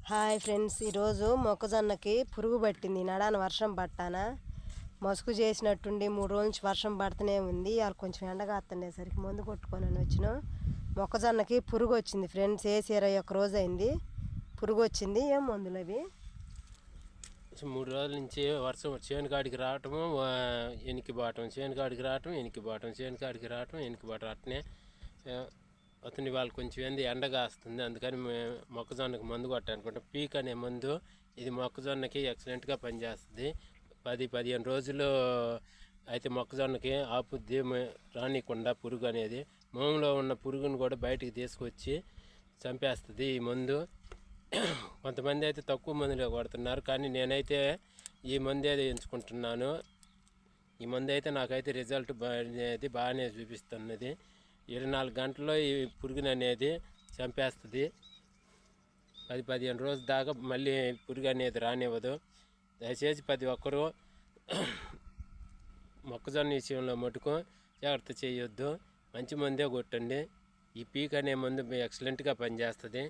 Hi friends, ఈరోజు మొక్కజొన్నకి పురుగు పట్టింది. నడాన వర్షం పట్టానా మసుకు చేసినట్టుండి 3 రోజుల నుంచి వర్షం పడుతూనే ఉంది. వాళ్ళు కొంచెం ఎండగాస్తుండేసరికి మందు కొట్టుకొని వచ్చినాం. మొక్కజొన్నకి పురుగు వచ్చింది ఫ్రెండ్స్. వేసి 21 రోజు అయింది, పురుగు వచ్చింది. ఏం మందులు అవి? 3 రోజుల నుంచి వర్షం చేను కాడికి రావటము, ఎనికిబాటం, చేను కాడికి రావటం, ఎనికిబాటం, చేను కాడికి రావటం, ఎనికిబాటం. అట్నే అతని వాళ్ళు కొంచెం ఎండగా వస్తుంది. అందుకని మొక్కజొన్నకి మందు కొట్టాలనుకుంటాం. పీక్ అనే మందు ఇది మొక్కజొన్నకి ఎక్సలెంట్గా పనిచేస్తుంది. 10-15 రోజులు అయితే మొక్కజొన్నకి ఆపుద్ది, రానికుండా పురుగు అనేది. మోములో ఉన్న పురుగును కూడా బయటికి తీసుకొచ్చి చంపేస్తుంది ఈ మందు. కొంతమంది అయితే తక్కువ మందులో కొడుతున్నారు, కానీ నేనైతే ఈ మందే ఎంచుకుంటున్నాను. ఈ మందు అయితే నాకైతే రిజల్ట్ అనేది బాగానే చూపిస్తున్నది. 24 గంటల్లో ఈ పురుగుని అనేది చంపేస్తుంది. 10-15 రోజుల దాకా మళ్ళీ పురుగు అనేది రానివ్వదు. దయచేసి ప్రతి ఒక్కరూ మొక్కజొన్న విషయంలో మటుకు జాగ్రత్త చేయొద్దు, మంచి మందే కొట్టండి. ఈ పీక్ అనే మందు ఎక్సలెంట్గా పనిచేస్తుంది.